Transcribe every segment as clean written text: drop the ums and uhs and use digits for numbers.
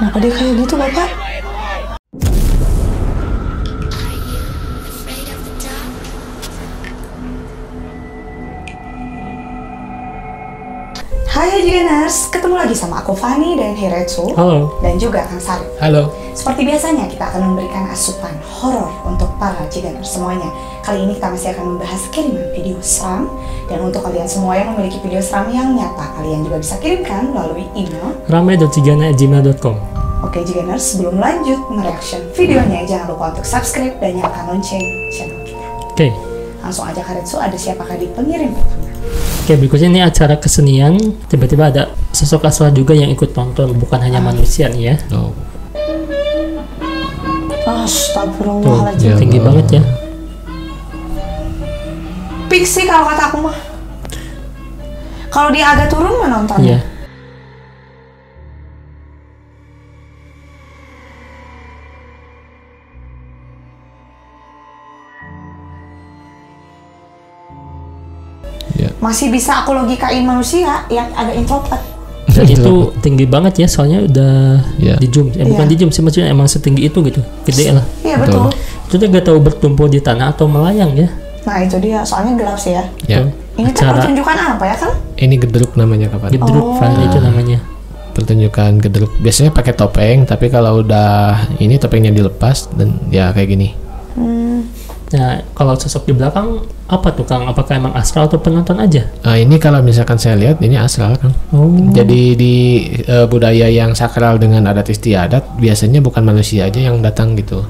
Kenapa dia kayak gitu, Bapak? Hai Jigeners, ketemu lagi sama aku Fani dan Hiretsu. Halo. Dan juga Kang Sarif. Halo. Seperti biasanya kita akan memberikan asupan horor untuk para Jigeners semuanya. Kali ini kita masih akan membahas kiriman video seram. Dan untuk kalian semua yang memiliki video seram yang nyata, kalian juga bisa kirimkan melalui email rame.cigana@gmail.com. Oke Jigeners, sebelum lanjut mereaction videonya, jangan lupa untuk subscribe dan nyalakan lonceng channel kita. Oke. Langsung aja Hiretsu, ada siapakah di pengirim pertama? Oke, berikutnya ini acara kesenian. Tiba-tiba ada sosok asal juga yang ikut tonton, bukan hanya manusia nih ya. Oh. Astagfirullahaladzim. Tinggi banget ya. Pixie kalau kata aku mah. Kalau dia agak turun mah nontonnya. Iya. Masih bisa aku logikain manusia yang agak introvert. Dan itu tinggi banget ya, soalnya udah di zoom. Bukan di zoom sih, maksudnya emang setinggi itu gitu. Gede lah. Iya betul. Itu dia gak tahu bertumpu di tanah atau melayang ya. Nah itu dia, soalnya gelap sih ya. Ini acara pertunjukan apa ya kan? Ini gedruk namanya kapan? Gedruk, itu namanya. Pertunjukan gedruk. Biasanya pakai topeng, tapi kalau udah ini topengnya dilepas dan ya kayak gini. Nah, kalau sosok di belakang apa tuh Kang? Apakah emang astral atau penonton aja? Ini kalau misalkan saya lihat ini astral Kang. Jadi di budaya yang sakral dengan adat istiadat biasanya bukan manusia aja yang datang gitu.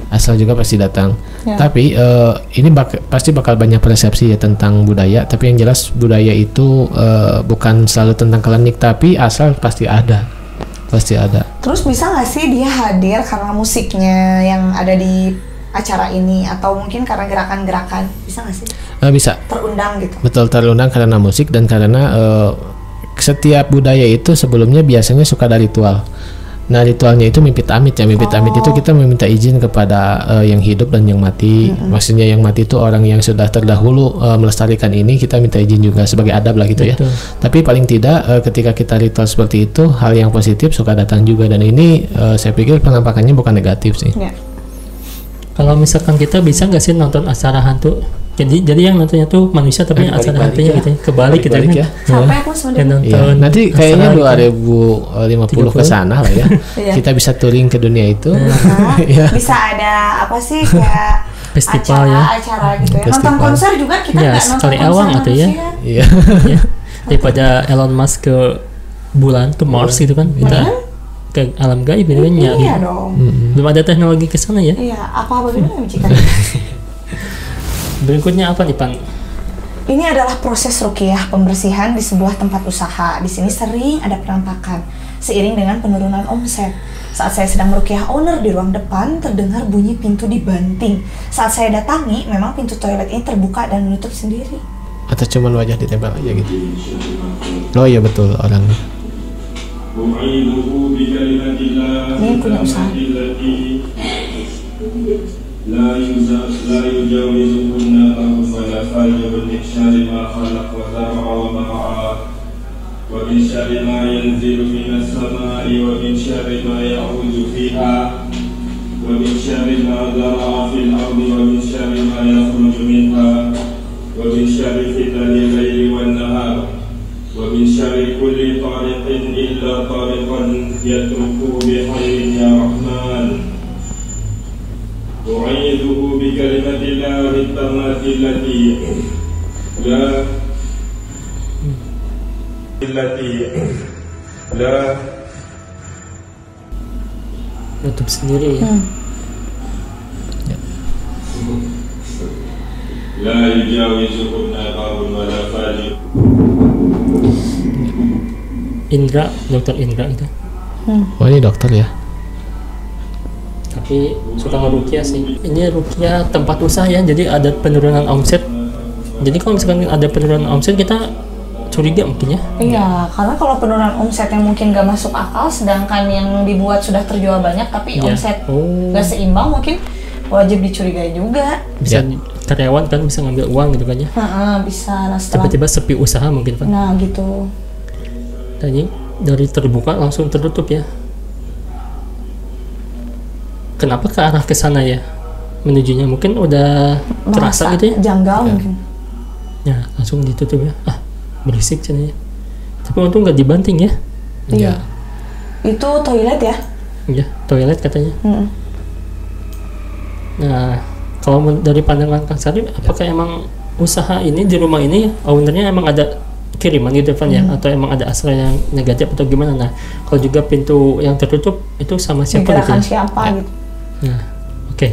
Astral juga pasti datang. Tapi ini pasti bakal banyak persepsi ya tentang budaya. Tapi yang jelas budaya itu bukan selalu tentang klinik, tapi astral pasti ada. Pasti ada. Terus bisa nggak sih dia hadir karena musiknya yang ada di acara ini, atau mungkin karena gerakan-gerakan, bisa nggak sih? Bisa. Terundang gitu. Betul, terundang karena musik dan karena setiap budaya itu sebelumnya biasanya suka ada ritual. Nah ritualnya itu mimpi amit ya. Mimpi amit itu kita meminta izin kepada yang hidup dan yang mati. Maksudnya yang mati itu orang yang sudah terdahulu melestarikan ini, kita minta izin juga sebagai adab lah gitu. Betul. Ya. Tapi paling tidak ketika kita ritual seperti itu, hal yang positif suka datang juga, dan ini saya pikir penampakannya bukan negatif sih. Kalau misalkan kita bisa nggak sih nonton acara hantu? Jadi yang nontonnya tuh manusia tapi acara hantunya gitu ya. Kebalik gitu ya. Sampai aku sebenarnya. Nanti kayaknya 2050 ke sana lah ya. Kita bisa touring ke dunia itu. Bisa ada apa sih kayak festival acara gitu ya. Nonton konser juga kita nggak nonton sekali konser awang atau ya. Iya. Daripada Elon Musk ke bulan, ke Mars gitu kan. Kita ke alam gaib gitu kan. Iya dong. Belum ada teknologi ke sana ya. Iya, apa bagaimana jika berikutnya apa nih Pan? Ini adalah proses ruqyah pembersihan di sebuah tempat usaha. Di sini sering ada penampakan seiring dengan penurunan omset. Saat saya sedang meruqyah owner di ruang depan, terdengar bunyi pintu dibanting. Saat saya datangi, memang pintu toilet ini terbuka dan menutup sendiri. Atau cuma wajah ditempel aja gitu. Oh iya betul orangnya. Ini punya usaha. لا يجاوزكن ولا فاجر من شر ما خلق وزرع ومرعى ومن شر ما ينزل من السماء ومن شر ما يعود فيها ومن شر ما زرع في الأرض ومن شر ما يخرج منها ومن شر فتن الليل والنهار ومن شر كل طارق إلا طارقا يتركه بخير يا رحمن أعيذه بكلمة الله التامة التي لا Nutup sendiri ya. لا يجاوزكن باب ولا فاجر. Indra, dokter Indra itu. Oh ini dokter ya. Tapi suka ngeruqyah sih. Ini ruqyah tempat usaha ya, jadi ada penurunan omset. Jadi kalau misalkan ada penurunan omset, kita curiga mungkin ya. Iya, karena kalau penurunan omset yang mungkin gak masuk akal, sedangkan yang dibuat sudah terjual banyak tapi omset gak seimbang, mungkin wajib dicurigai juga. Bisa karyawan kan bisa ngambil uang gitu kan ya. Bisa. Nah, setelah tiba-tiba sepi usaha mungkin Pak. Nah gitu. Tadi dari terbuka langsung tertutup ya. kenapa ke arah ke sana ya menujunya, mungkin udah terasa Merasa gitu ya. janggal mungkin. Ya langsung ditutup ya, berisik cenanya. Tapi untung nggak dibanting ya. Iya. Itu toilet ya? Ya toilet katanya. Mm. Nah kalau dari pandangan Kang Sarip, apakah emang usaha ini di rumah ini ownernya emang ada kiriman gitu kan ya, atau emang ada asal yang negatif atau gimana? Nah kalau juga pintu yang tertutup itu sama siapa gitu Gerakan ya? siapa gitu? Nah oke.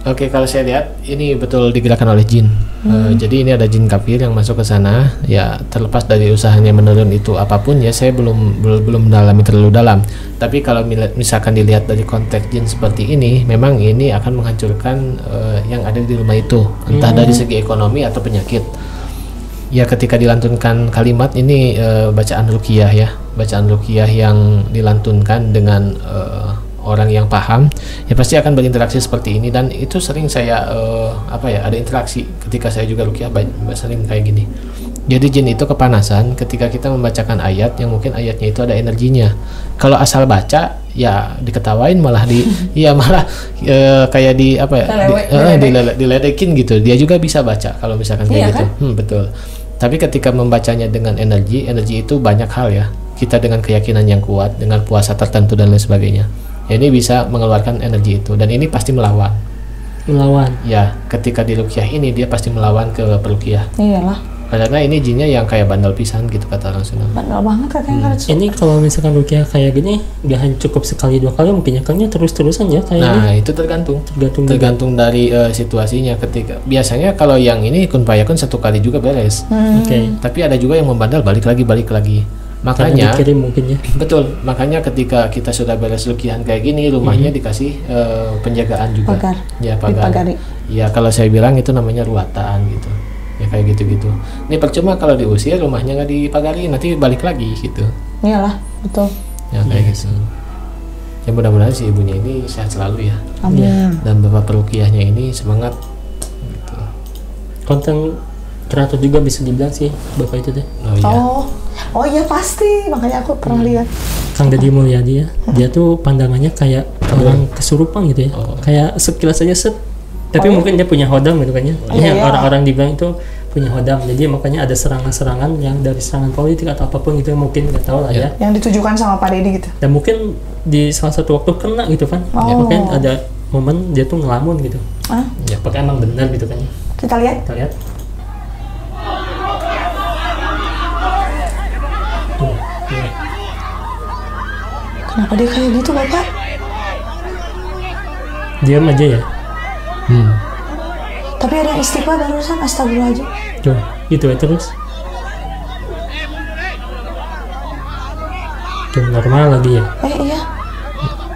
Oke, kalau saya lihat ini betul digerakkan oleh jin. Jadi ini ada jin kafir yang masuk ke sana. Ya terlepas dari usahanya menurun itu apapun ya, saya belum mendalami terlalu dalam. Tapi kalau misalkan dilihat dari konteks jin seperti ini, memang ini akan menghancurkan yang ada di rumah itu, entah dari segi ekonomi atau penyakit. Ya ketika dilantunkan kalimat ini bacaan ruqyah ya, bacaan ruqyah yang dilantunkan dengan orang yang paham ya pasti akan berinteraksi seperti ini, dan itu sering saya ada interaksi ketika saya juga ruqyah sering kayak gini. Jadi jin itu kepanasan ketika kita membacakan ayat yang mungkin ayatnya itu ada energinya. Kalau asal baca ya diketawain, malah kayak diledekin gitu. Dia juga bisa baca kalau misalkan kayak gitu. Kan? Betul. Tapi ketika membacanya dengan energi itu banyak hal ya. Kita dengan keyakinan yang kuat, dengan puasa tertentu dan lain sebagainya. Ini bisa mengeluarkan energi itu, dan ini pasti melawan. Ya, ketika di ruqyah ini dia pasti melawan ke peruqyah. Iyalah. Karena ini jinnya yang kayak bandel pisan gitu kata orang Sunda. Bandel banget katanya. Ini kalau misalkan ruqyah kayak gini gak hanya cukup sekali 2 kali, mungkin ya terus-terusan ya kayak Nah ini. itu tergantung dari situasinya. Ketika biasanya kalau yang ini kun payakun 1 kali juga beres. Oke. Tapi ada juga yang membandel balik lagi. Makanya dikirim mungkin ya. Betul, makanya ketika kita sudah beres ruqyahan kayak gini, rumahnya dikasih penjagaan juga. Pagar. Ya pagar. Dipagari. Ya kalau saya bilang itu namanya ruwataan gitu. Ya kayak gitu-gitu. Ini percuma kalau diusir, rumahnya nggak dipagari, nanti balik lagi gitu. Iyalah, betul. Ya kayak gitu. Ya mudah-mudahan si ibunya ini sehat selalu ya. Amin. Dan bapak peruqyahnya ini semangat. Gitu. Konten kreator juga bisa dibilang sih bapak itu deh. Oh iya. Oh iya pasti, makanya aku pernah lihat. Kang Deddy Mulyadi ya, dia tuh pandangannya kayak orang kesurupan gitu ya, kayak sekilas aja set. Tapi mungkin dia punya hodam gitu kan ya. Yang orang-orang dibilang itu punya hodam, jadi makanya ada serangan-serangan yang dari serangan politik atau apapun gitu, mungkin nggak tahu lah ya. Yang ditujukan sama Pak Deddy gitu. Dan mungkin di salah satu waktu kena gitu kan, makanya ada momen dia tuh ngelamun gitu. Ya pakai emang benar gitu kan ya. Kita lihat. Kenapa dia kayak gitu, Bapak? Diam aja ya. Tapi ada yang istighfar barusan, astagfirullahaladzim. Tuh, gitu ya terus. Tuh, normal lagi ya. Iya.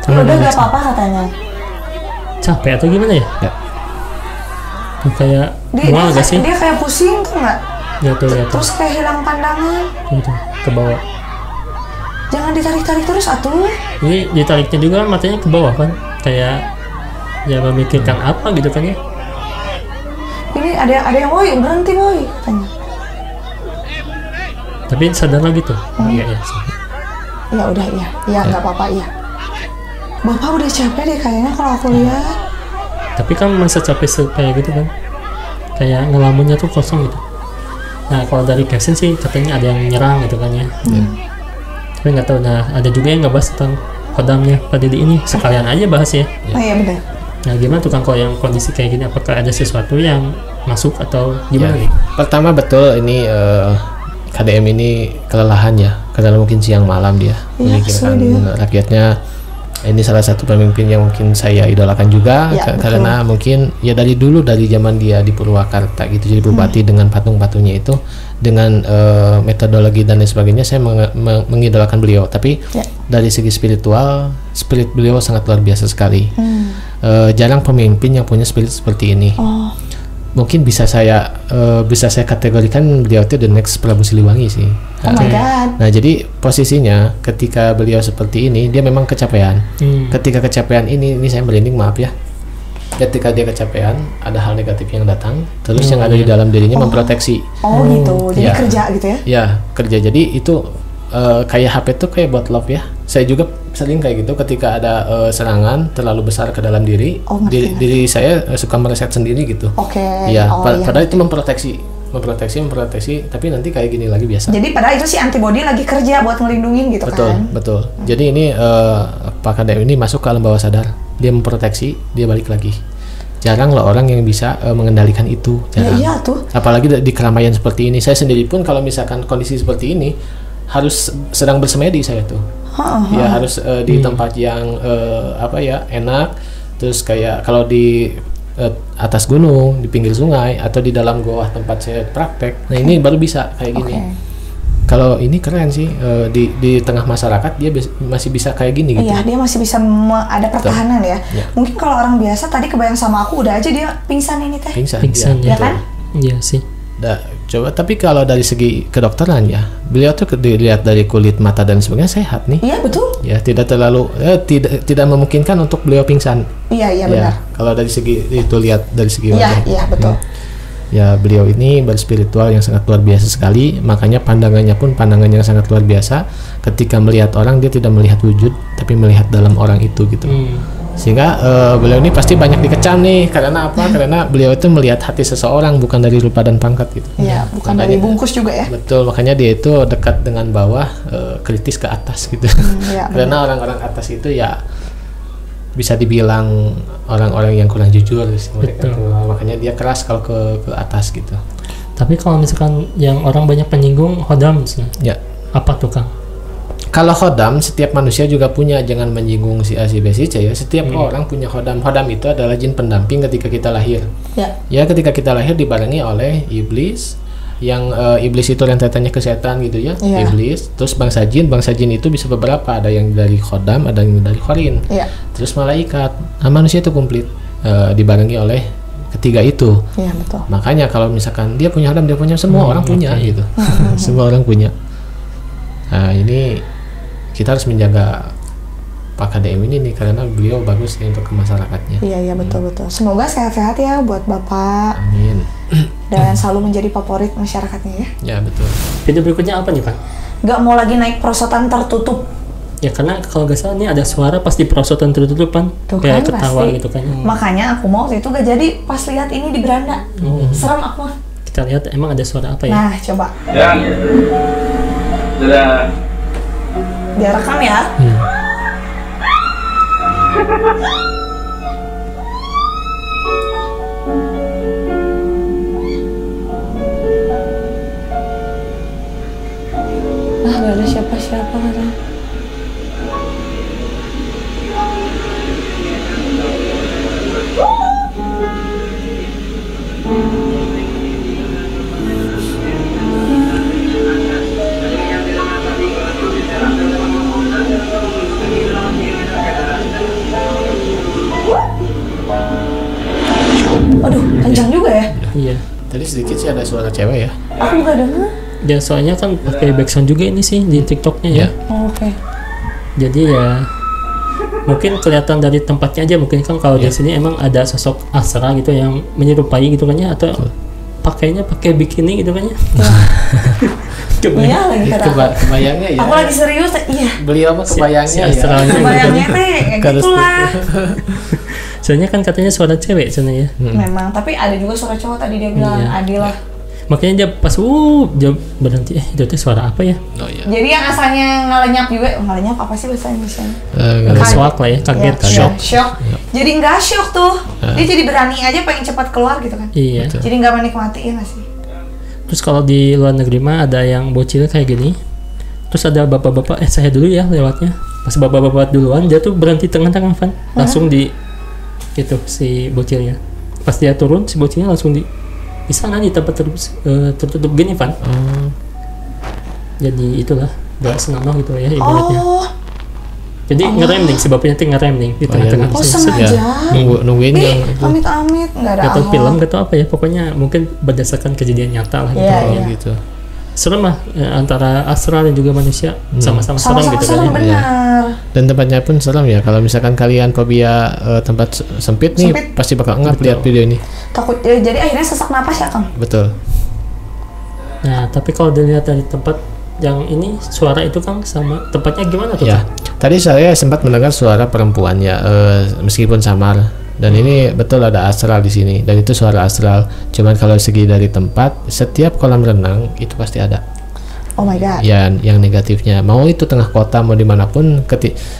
Sama Udah gak apa-apa katanya. Capek atau gimana ya? Ya. Tuh, kayak mual gak sih? Dia kayak pusing tuh nggak? Ya tuh. Terus kayak hilang pandangan. Tuh, ke bawah. Jangan ditarik-tarik terus atuh. Ini ditariknya juga kan matanya ke bawah kan, kayak ya memikirkan apa gitu kan ya. Ini ada yang woi berhenti woi katanya. Tapi sadar lagi tuh. Iya. Ya udah iya nggak apa-apa iya. Bapak udah capek deh kayaknya kalau aku lihat. Tapi kan masa capek kayak gitu kan, kayak ngelamunnya tuh kosong gitu. Nah kalau dari caption sih katanya ada yang nyerang gitu kan ya. Tapi nggak tahu. Nah ada juga yang ngebahas tentang kodamnya Pak Deddy ini, sekalian aja bahas ya. Oh iya benar. Nah gimana tuh Kang kalau yang kondisi kayak gini, apakah ada sesuatu yang masuk atau gimana nih? Pertama betul ini KDM ini kelelahan ya, karena mungkin siang malam dia memikirkan rakyatnya. Ini salah satu pemimpin yang mungkin saya idolakan juga karena mungkin ya dari dulu, dari zaman dia di Purwakarta gitu jadi bupati dengan patung-patungnya itu, dengan metodologi dan lain sebagainya, saya mengidolakan beliau. Tapi dari segi spiritual, spirit beliau sangat luar biasa sekali. Jarang pemimpin yang punya spirit seperti ini. Mungkin bisa saya kategorikan beliau itu the next Prabu Siliwangi sih. Oh my God. Nah jadi posisinya ketika beliau seperti ini, dia memang kecapean. Ketika kecapean ini saya merinding, maaf ya. Ketika dia kecapean, ada hal negatif yang datang, terus yang ada di dalam dirinya memproteksi. Oh gitu, jadi kerja gitu ya? Ya kerja. Jadi itu kayak HP tuh kayak buat love ya. Saya juga sering kayak gitu ketika ada serangan terlalu besar ke dalam diri, diri saya suka mereset sendiri gitu. Oke. Iya, padahal itu memproteksi, tapi nanti kayak gini lagi biasa. Jadi padahal itu si antibody lagi kerja buat ngelindungin gitu kan. Betul. Jadi ini Pak KDM ini masuk ke alam bawah sadar, dia memproteksi, dia balik lagi. Jarang loh orang yang bisa mengendalikan itu. Jarang. Iya tuh. Apalagi di keramaian seperti ini. Saya sendiri pun kalau misalkan kondisi seperti ini harus sedang bersemedi saya tuh. Ya harus di tempat yang enak. Terus kayak kalau di atas gunung, di pinggir sungai, atau di dalam goa tempat saya praktek. Nah ini baru bisa kayak gini. Kalau ini keren sih, di tengah masyarakat dia masih bisa kayak gini gitu. Iya, dia masih bisa ada pertahanan ya. Mungkin kalau orang biasa tadi kebayang sama aku udah aja dia pingsan ini teh. Pingsan ya kan? Iya sih. Coba tapi kalau dari segi kedokteran ya, beliau tuh dilihat dari kulit, mata dan sebagainya sehat nih. Iya betul. Ya tidak terlalu tidak memungkinkan untuk beliau pingsan. Iya benar. Kalau dari segi itu lihat dari segi wajah. Iya betul. Ya beliau ini berspiritual yang sangat luar biasa sekali, makanya pandangannya pun pandangan yang sangat luar biasa. Ketika melihat orang dia tidak melihat wujud, tapi melihat dalam orang itu gitu. Sehingga beliau ini pasti banyak dikecam nih, karena apa? Karena beliau itu melihat hati seseorang bukan dari rupa dan pangkat gitu. Iya, bukan dari bungkus juga ya. Betul, makanya dia itu dekat dengan bawah, kritis ke atas gitu. Karena orang-orang atas itu ya bisa dibilang orang-orang yang kurang jujur mereka tuh, makanya dia keras kalau ke atas gitu. Tapi kalau misalkan yang orang banyak penyinggung hodam misalnya, apa tuh Kang? Kalau hodam setiap manusia juga punya, jangan menyinggung si A si B si C ya. Setiap orang punya hodam. Hodam itu adalah jin pendamping ketika kita lahir. Ya ketika kita lahir dibarengi oleh iblis. Yang iblis itu rentetannya ke setan gitu ya, iblis. Terus bangsa jin itu bisa beberapa, ada yang dari khodam, ada yang dari khorin. Terus malaikat. Nah, manusia itu komplit dibarengi oleh ketiga itu. Betul. Makanya kalau misalkan dia punya khodam, dia punya semua orang punya gitu. Semua orang punya. Nah ini kita harus menjaga Pak KDM ini nih, karena beliau bagus untuk ke masyarakatnya. Iya betul. Semoga sehat-sehat ya buat Bapak. Amin. Dan selalu menjadi favorit masyarakatnya ya. Ya betul. Video berikutnya apa nih Pak? Gak mau lagi naik perosotan tertutup. Ya karena kalau gak salah ini ada suara pas di perosotan tertutup kan, kayak ketawa pasti. gitu kan. Makanya aku mau waktu itu gak jadi pas lihat ini di beranda. Serem aku mah. Kita lihat emang ada suara apa ya? Nah coba. Dia rekam ya. Gak ada siapa-siapa kan. Waduh, panjang juga ya. Iya. Tadi sedikit sih ada suara cewek ya. Aku nggak dengar. Ya soalnya kan pakai background juga ini sih di TikToknya ya. Oke. Jadi ya mungkin kelihatan dari tempatnya aja, mungkin kan kalau di sini emang ada sosok Asra gitu yang menyerupai gitu kan ya, atau pakainya pakai bikini gitu kan ya. Iya lagi kebayangnya ya. Aku lagi serius, iya. Beliau mah kebayangnya ya. Kebayangnya teh gitulah. Soalnya kan katanya suara cewek sebenarnya. Memang, tapi ada juga suara cowok tadi dia bilang Adil lah. Makanya dia pas dia berhenti, itu teh suara apa ya? Oh, iya. Jadi yang asalnya ngalenyap juga, ngalenyap apa sih bahasa Indonesia? Shock lah ya, kaget. Shock. Jadi nggak shock tuh, dia jadi berani aja pengen cepat keluar gitu kan? Iya. Jadi nggak menikmati ya nggak sih? Terus kalau di luar negeri mah ada yang bocil kayak gini. Terus ada bapak-bapak, saya dulu ya lewatnya. Pas bapak-bapak duluan, dia tuh berhenti tengah-tengah Van, langsung di itu si bocilnya. Pas dia turun, si bocilnya langsung di sana di tempat tertutup gini Van. Jadi itulah gak senonoh gitu ya ibaratnya. Jadi ngerem nih, si bapaknya tuh ngerem nih di tengah-tengah. Sengaja. Nungguin yang amit-amit nggak ada. Atau film atau apa ya, pokoknya mungkin berdasarkan kejadian nyata lah gitu. Serem lah antara astral dan juga manusia, sama-sama serem gitu kan ya. Benar. Dan tempatnya pun serem ya. Kalau misalkan kalian fobia tempat sempit nih, pasti bakal ngap lihat video ini. Takut jadi akhirnya sesak napas ya Kang. Betul. Nah tapi kalau dilihat dari tempat yang ini suara itu Kang sama tempatnya gimana tuh? Ya, tadi saya sempat mendengar suara perempuan ya, meskipun samar. Dan ini betul ada astral di sini, dan itu suara astral. Cuman kalau segi dari tempat, setiap kolam renang itu pasti ada. Oh my god. Ya, yang negatifnya, mau itu tengah kota mau dimanapun,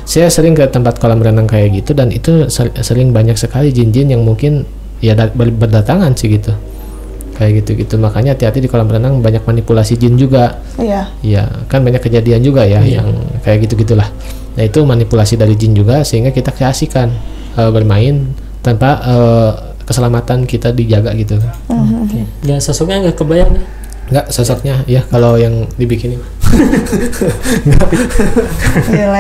saya sering ke tempat kolam renang kayak gitu, dan itu sering banyak sekali jin-jin yang mungkin ya berdatangan sih gitu. Kayak gitu-gitu, makanya hati-hati di kolam renang, banyak manipulasi jin juga. Iya. Iya, kan banyak kejadian juga ya yang kayak gitu-gitulah. Nah, itu manipulasi dari jin juga, sehingga kita keasikan bermain tanpa keselamatan kita dijaga gitu. Okay. Ya sosoknya nggak kebayang ya? Nggak, sosoknya ya kalau yang dibikinin. Gila.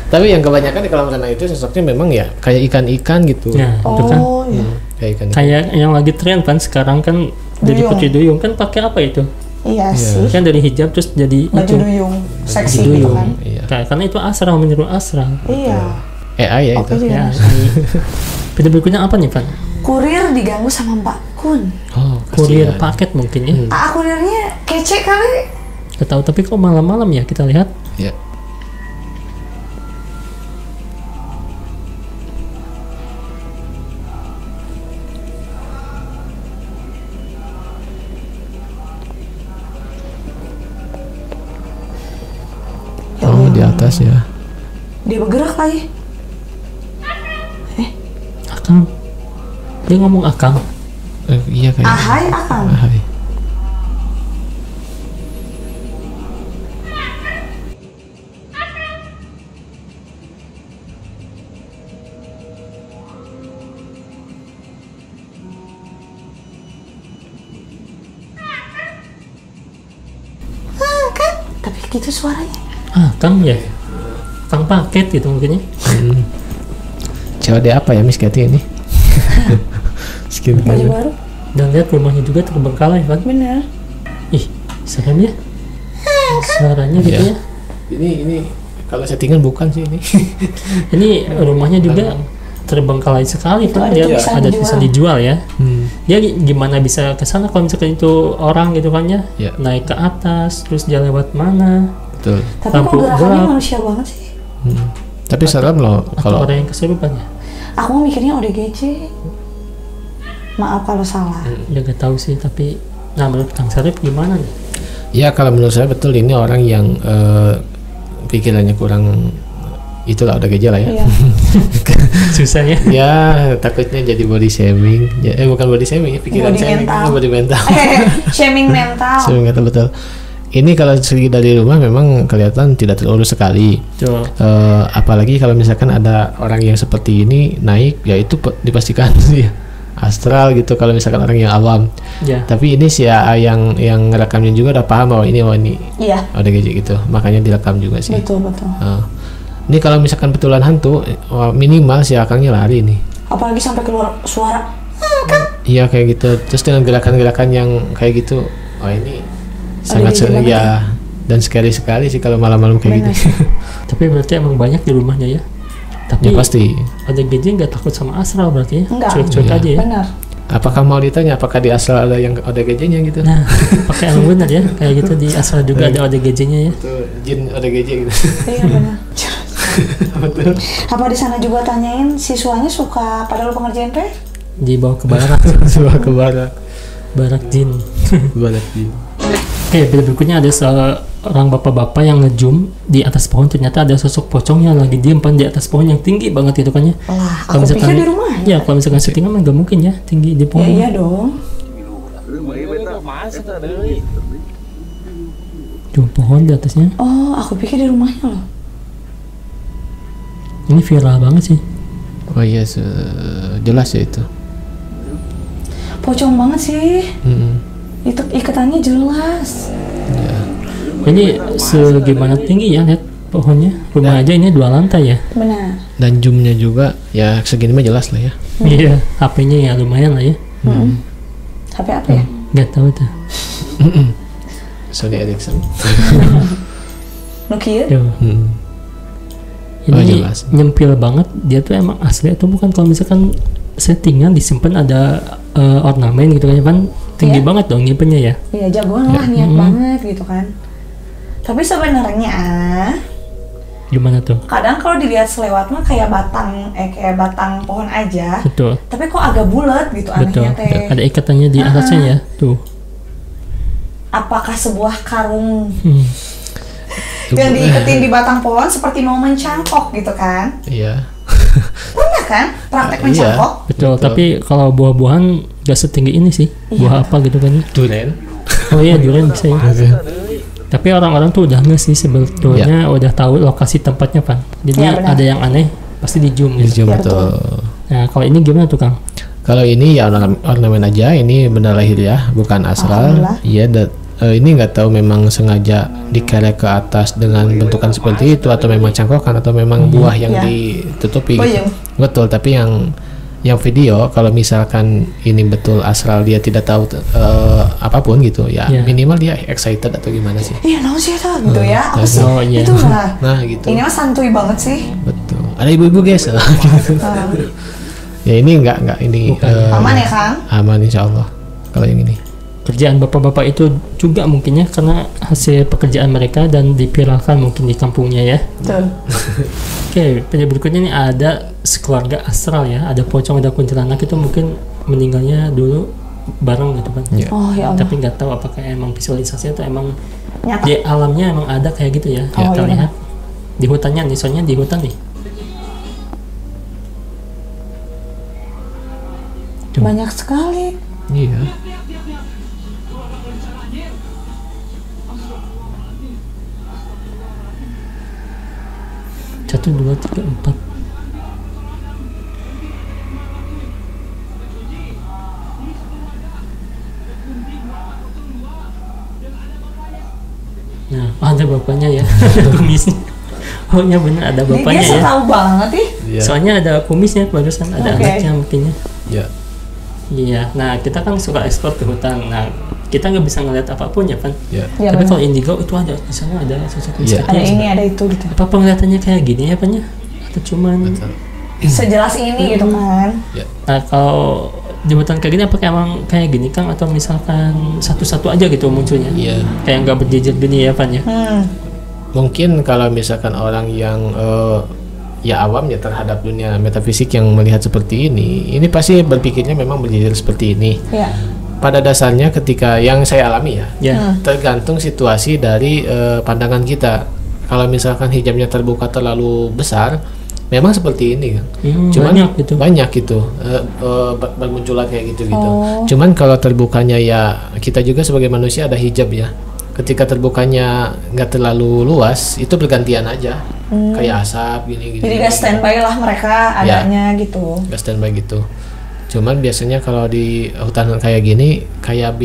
Tapi yang kebanyakan di kolam renang itu sosoknya memang ya kayak ikan-ikan gitu. Nah, itu kan. Iya. Kayak ikan. Kayak yang lagi tren kan sekarang kan jadi putri duyung kan pakai apa itu? Iya sih. Kan dari hijab terus jadi Baju itu. duyung, seksi Baju gitu duyung. kan. Iya. Karena itu asral, meniru asral. Iya. AI ya Oke itu. juga. Ya, video berikutnya apa nih, Pan? Kurir diganggu sama Mbak Kun. Oh, Kurir kasihan. paket mungkin ya. Kurirnya kece kali. Gak tahu, tapi kok malam-malam ya kita lihat. Ya. Oh, di atas ya. Dia bergerak lagi. Akang. Dia ngomong Akang. Iya kayak. Ahai Akang. Ahai. Tapi gitu suaranya. Kang ya. Kang paket gitu mungkin ya. COD apa ya Miss Katy ini? Skin Baju baru. Dan lihat rumahnya juga terbengkalai kan. Bener. Ih, serem ya. Suaranya gitu Iya. ya. Ini kalau settingan bukan sih ini. Ini rumahnya juga terbengkalai sekali kan. ada Dia tulisan ada dijual. tulisan dijual ya. Dia gimana bisa ke sana kalau misalkan itu orang gitu kan ya. Iya. Naik ke atas terus dia lewat mana? Betul. Tapi kok Lampu gerakannya gelap. manusia banget sih. Tapi serem loh Atau kalau orang yang kesurupan ya? Aku mikirnya ODGJ. Maaf kalau salah. Ya gak tahu sih, tapi nah menurut Kang Sarip gimana nih? ya kalau menurut saya betul ini orang yang pikirannya kurang itulah udah gejala ya. Iya. Susah ya. Ya takutnya jadi body shaming. Ya, bukan body shaming ya, pikiran Body shaming, mental. body mental. Shaming mental. Shaming mental betul. Ini kalau segi dari rumah memang kelihatan tidak terurus sekali. Betul. Apalagi kalau misalkan ada orang yang seperti ini naik, ya itu dipastikan sih astral gitu kalau misalkan orang yang awam. Ya. Tapi ini si AA yang ngerekamnya juga udah paham bahwa ini Iya. ada gadget gitu, makanya direkam juga sih. Betul. Ini kalau misalkan betulan hantu, minimal si akangnya lari nih. Apalagi sampai keluar suara. Iya kayak gitu. Terus dengan gerakan-gerakan yang kayak gitu, ini sangat gadget banget ya dan scary sekali sih kalau malam-malam kayak Benar. gini. Tapi berarti emang banyak di rumahnya ya. Tapi Ya pasti. ada gadget nggak takut sama astral berarti ya? Enggak. Cuek-cuek Iya. aja ya. Benar. Apakah mau ditanya apakah di asal ada yang ada gadgetnya gitu? Nah, pakai yang benar ya. Kayak gitu di astral juga ada gadgetnya ya. Tuh, jin ada gadget gitu. Iya benar. Apa di sana juga tanyain siswanya suka pada lu pengerjaan PR? Dibawa ke barak. Suara ke barat. Barak jin. Barat jin. Oke, video berikutnya ada seorang bapak-bapak yang ngezoom di atas pohon, ternyata ada sosok pocongnya lagi diem pan di atas pohon yang tinggi banget gitu kan ya. Lah, Kalau aku pikir di rumah. Ya, kalau misalkan settingan mah nggak mungkin ya tinggi di Ya pohon. iya dong. Tuh pohon di atasnya. Oh, aku pikir di rumahnya loh. Ini viral banget sih. Oh iya, jelas ya itu. Pocong banget sih. Mm-mm. Itu ikatannya jelas. Ini segimana tinggi ya lihat pohonnya. Rumah aja ini 2 lantai ya. Benar. Dan zoomnya juga ya segini mah jelas lah ya. Iya, HP-nya ya lumayan lah ya. HP apa ya? Nggak tahu tuh. Sony Ericsson. Nokia? Tuh. Oh, Ini jelas. nyempil banget. Dia tuh emang asli atau bukan? Kalau misalkan settingan disimpan ada ornamen gitu kan, tinggi Iya. banget dong nyimpennya ya. Iya jagoan lah, niat banget gitu kan. Tapi sebenarnya Gimana tuh? kadang kalau dilihat selewat mah kayak batang pohon aja. Betul. Tapi kok agak bulat gitu Betul. anehnya teh. Ada ikatannya di atasnya ya. Tuh. Apakah sebuah karung Hmm. yang diiketin di batang pohon seperti mau mencangkok gitu kan? Iya. Pernah kan praktek Iya. mencangkok? Betul. Betul. Tapi kalau buah-buahan gak setinggi ini sih. Buah apa gitu kan? Duren. Oh iya, durian bisa ya. Tapi orang-orang tuh udah nggak sih sebetulnya udah tahu lokasi tempatnya Pan. Jadi Ya, benar. ada yang aneh pasti di zoom gitu. Zoom Ya, betul. Nah kalau ini gimana tuh Kang? Kalau ini ya ornamen aja, ini benda lahiriah bukan astral. Alhamdulillah. Iya, ini nggak tahu memang sengaja dikerek ke atas dengan bentukan seperti itu atau memang cangkokan atau memang buah yang Ya. ditutupi. Boyong. Betul, tapi yang video kalau misalkan ini betul astral dia tidak tahu apapun gitu ya, Ya. minimal dia excited atau gimana sih. Iya, naon sih itu gitu ya? Apa sih? Oh, iya. Itu mah. Nah gitu. Ini mah santuy banget sih. Betul. Ada ibu-ibu guys. Ya ini enggak ini Aman ya, Kang? aman insya Allah kalau yang ini. Kerjaan bapak-bapak itu juga mungkinnya karena hasil pekerjaan mereka dan dipiralkan mungkin di kampungnya ya. Betul. Oke, penyanyi berikutnya ini ada sekeluarga astral ya. Ada pocong, ada kuntilanak itu mungkin meninggalnya dulu bareng gitu Pan. Ya. Oh ya Allah. Tapi nggak tahu apakah emang visualisasi atau emang Nyata. di alamnya emang ada kayak gitu ya. Oh, Kita iya. lihat di hutannya nih, soalnya di hutan nih. Banyak sekali. Iya. Satu, dua, tiga, empat. Nah, ada bapaknya ya, kumisnya. Oh ya benar ada Dia bapaknya ya. tahu banget ih. Iya. Soalnya ada kumisnya barusan, ada Oke. anaknya mungkinnya. Ya. Iya, nah kita kan suka ekspor ke hutan. Nah, kita nggak bisa ngeliat apapun ya, Pan. Ya. Ya, Tapi benar. kalau indigo itu ada, di sana ada sosok Iya. Ada misterius. ini, ada itu gitu. Apa penglihatannya kayak gini ya, Pan ya? Atau cuman? Betul. Sejelas ini gitu kan. Ya. Nah, kalau di hutan kayak gini apakah emang kayak gini Kang atau misalkan satu-satu aja gitu munculnya? Iya. Kayak nggak berjejer gini ya, Pan ya? Mungkin kalau misalkan orang yang ya awam ya terhadap dunia metafisik yang melihat seperti ini pasti berpikirnya memang berjejer seperti ini. Iya. Pada dasarnya ketika yang saya alami ya, Ya. tergantung situasi dari pandangan kita. Kalau misalkan hijabnya terbuka terlalu besar, memang seperti ini kan. Cuman banyak gitu. Bermunculan kayak gitu-gitu. Oh. Cuman kalau terbukanya ya kita juga sebagai manusia ada hijab ya. Ketika terbukanya nggak terlalu luas, itu bergantian aja, kayak asap gini-gini. Jadi gak standby lah mereka adanya gitu. Nggak standby gitu. Cuman biasanya kalau di hutan kayak gini, kayak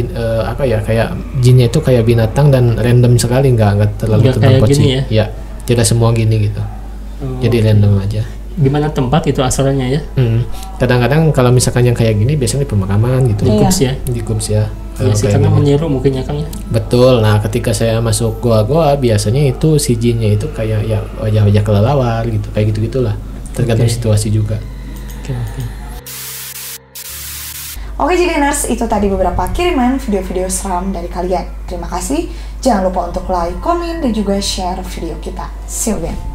kayak jinnya itu kayak binatang dan random sekali, nggak terlalu Nggak kayak terdapat gini sih. ya? Ya, tidak semua gini gitu. Jadi random aja. Gimana tempat itu asalnya ya? Kadang-kadang kalau misalkan yang kayak gini biasanya di pemakaman gitu. Iya. Kups ya? Di Kups ya. Iya sih, Kayak karena gini. meniru mungkin ya Kang ya. Betul. Nah, ketika saya masuk goa-goa biasanya itu si jinnya itu kayak ya wajah-wajah kelelawar gitu, kayak gitu-gitulah. Tergantung Oke. situasi juga. Oke, oke. Oke Jiliners, itu tadi beberapa kiriman video-video seram dari kalian. Terima kasih. Jangan lupa untuk like, komen, dan juga share video kita. See you again.